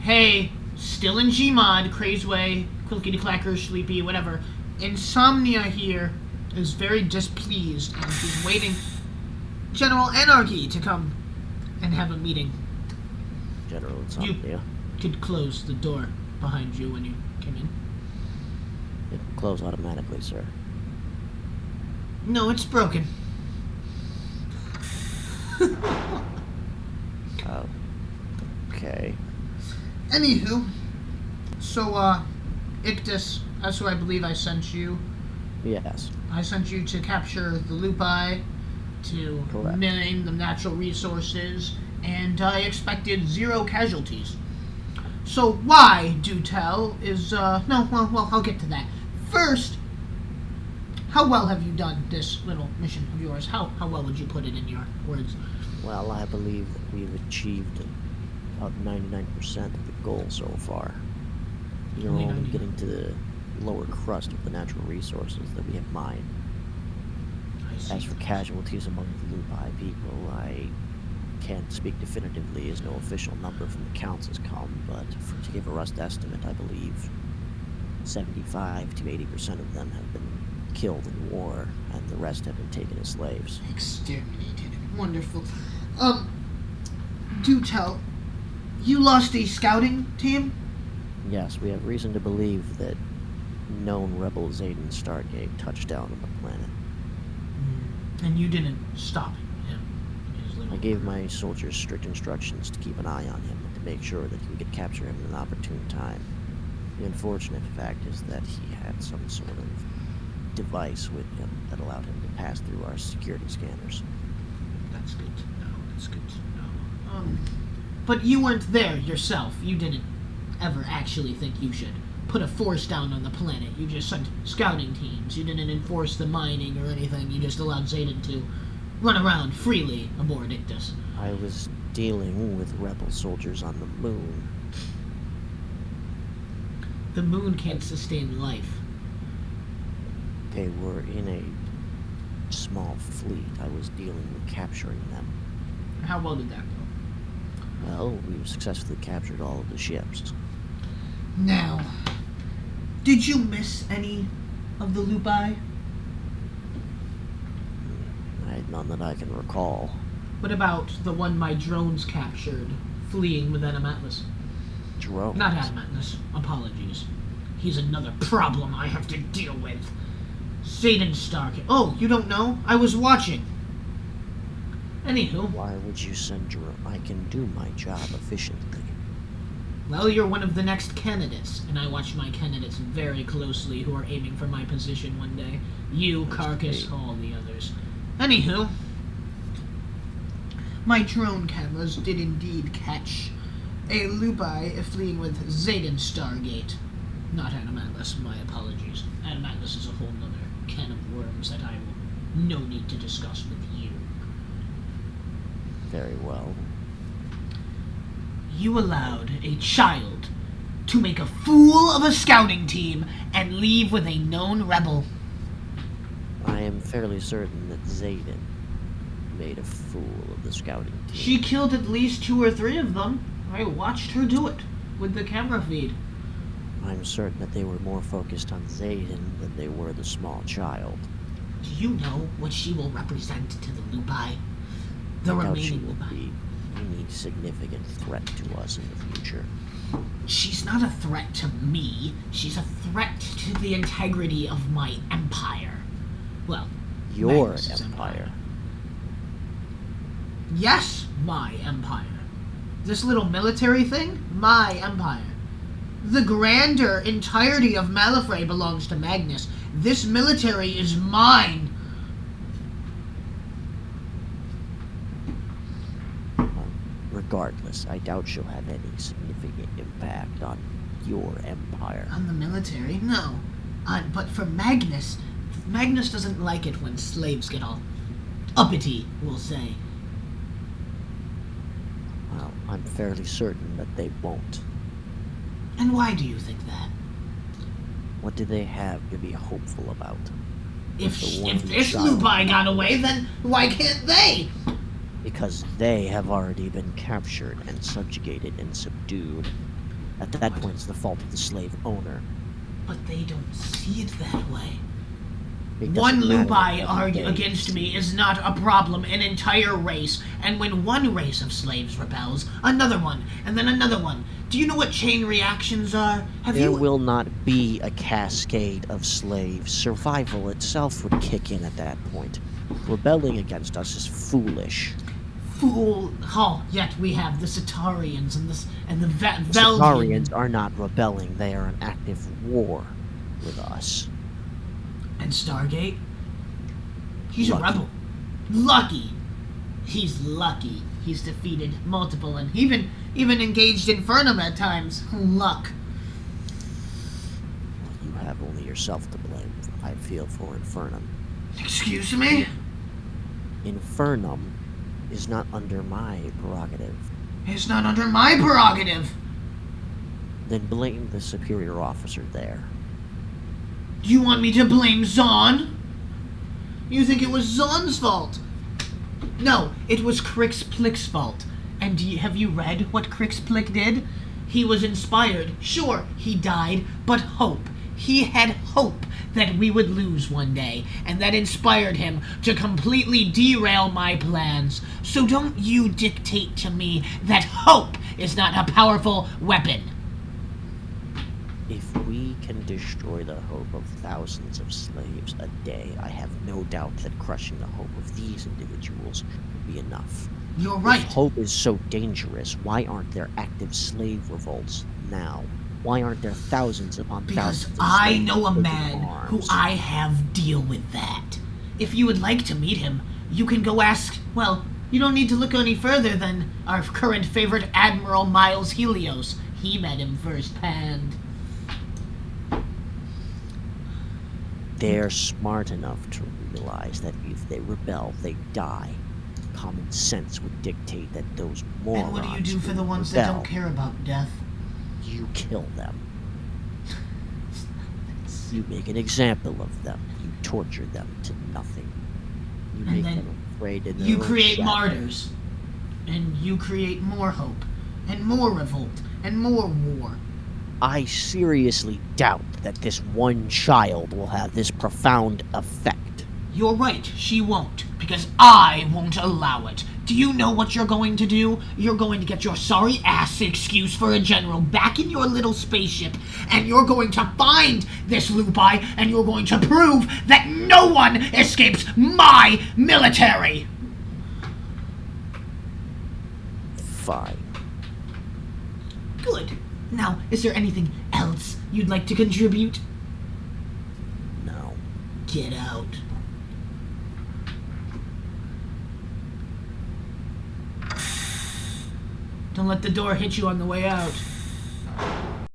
Hey, still in Gmod, CrazeWay, Clickety Clacker, Sleepy, whatever. Insomnia here is very displeased and he's waiting General Anarchy to come and have a meeting. General Insomnia. You could close the door behind you when you came in. It will close automatically, sir. No, it's broken. Okay. Anywho, so, Ictus, that's who I believe I sent you. Yes. I sent you to capture the Lupi, to Correct. mine the natural resources, and I expected 0 casualties. So why, do tell, is, well, I'll get to that. First, how well have you done this little mission of yours? How well would you put it in your words? Well, I believe that we've achieved about 99% of the goal so far. We're Only only 99. getting to the lower crust of the natural resources that we have mined. I see. As for casualties among the Lupi people, I can't speak definitively as no official number from the counts has come, but to give a rough estimate, I believe 75 to 80% of them have been killed in war, and the rest have been taken as slaves. Exterminated. Wonderful. Do tell, you lost a scouting team? Yes, we have reason to believe that known rebel Zayden Stargate touched down on the planet. And you didn't stop him. His little... I gave my soldiers strict instructions to keep an eye on him and to make sure that we could capture him at an opportune time. The unfortunate fact is that he had some sort of device with him that allowed him to pass through our security scanners. That's good to know. That's good to know. But you weren't there yourself. You didn't ever actually think you should put a force down on the planet. You just sent scouting teams. You didn't enforce the mining or anything. You just allowed Zayden to run around freely aboard Ictus. I was dealing with rebel soldiers on the moon. The moon can't sustain life. They were in a small fleet. I was dealing with capturing them. How well did that go? Well, we successfully captured all of the ships. Now, did you miss any of the Lupi? None that I can recall. What about the one my drones captured, fleeing with Adam Atlas? Drones? Not Adam Atlas. Apologies. He's another problem I have to deal with. Zayden Stark. Oh, you don't know? I was watching. Anywho. Why would you send drone? I can do my job efficiently. Well, you're one of the next candidates, and I watch my candidates very closely who are aiming for my position one day. You, Carcass, all the others. Anywho, my drone cameras did indeed catch a Lupi fleeing with Zayden Stargate. Not Adam Atlas, my apologies. Adam Atlas is a whole nother can of worms that I will no need to discuss with you. Very well. You allowed a child to make a fool of a scouting team and leave with a known rebel. I am fairly certain that Zayden made a fool of the scouting team. She killed at least 2 or 3 of them. I watched her do it with the camera feed. I'm certain that they were more focused on Zayden than they were the small child. Do you know what she will represent to the Lupi? The I doubt she remaining will Lupi. be any significant threat to us in the future. She's not a threat to me. She's a threat to the integrity of my empire. Well, Your Magnus's empire. Yes, my empire. This little military thing, my empire. The grander entirety of Malifrey belongs to Magnus. This military is mine. Regardless, I doubt she'll have any significant impact on your empire. On the military? No. But for Magnus, Magnus doesn't like it when slaves get all uppity, we'll say. Well, I'm fairly certain that they won't. And why do you think that? What do they have to be hopeful about? If The one this child. Lupi got away, then why can't they? Because they have already been captured and subjugated and subdued. At that point, it's the fault of the slave owner. But they don't see it that way. It One doesn't matter lupi what they against me see. is not a problem. An entire race. And when one race of slaves rebels, another one, and then another one. Do you know what chain reactions are? There will not be a cascade of slaves. Survival itself would kick in at that point. Rebelling against us is foolish. Yet we have the Centaurians and the The Veldians. Centaurians are not rebelling. They are in active war with us. And Stargate? He's Lucky. a rebel. Lucky. He's lucky. He's defeated multiple and even engaged Infernum at times. Luck. You have only yourself to blame, I feel, for Infernum. Excuse me? Infernum is not under my prerogative. It's not under my prerogative. Then blame the superior officer there. Do you want me to blame Zahn? You think it was Zahn's fault? No, it was Krixplik's fault. And have you read what Krixplik did? He was inspired. Sure, he died, but hope. He had hope that we would lose one day, and that inspired him to completely derail my plans. So don't you dictate to me that hope is not a powerful weapon. If we can destroy the hope of thousands of slaves a day, I have no doubt that crushing the hope of these individuals would be enough. You're right. If hope is so dangerous, why aren't there active slave revolts now? Why aren't there thousands upon Because thousands of I slaves know a taking man who arms? I have deal with that. If you would like to meet him, you can go ask, well, you don't need to look any further than our current favorite Admiral Miles Helios. He met him firsthand. They're smart enough to realize that if they rebel, they die. Common sense would dictate that those morons. And what do you do for who the ones that rebel, don't care about death? You kill them. You make an example of them. You torture them to nothing. You And make then them afraid in their You own create shadow. martyrs. And you create more hope. And more revolt. And more war. I seriously doubt that this one child will have this profound effect. You're right, she won't. Because I won't allow it. Do you know what you're going to do? You're going to get your sorry ass excuse for a general back in your little spaceship, and you're going to find this lupi, and you're going to prove that no one escapes my military! Fine. Good. Now, is there anything else you'd like to contribute? No. Get out. Don't let the door hit you on the way out.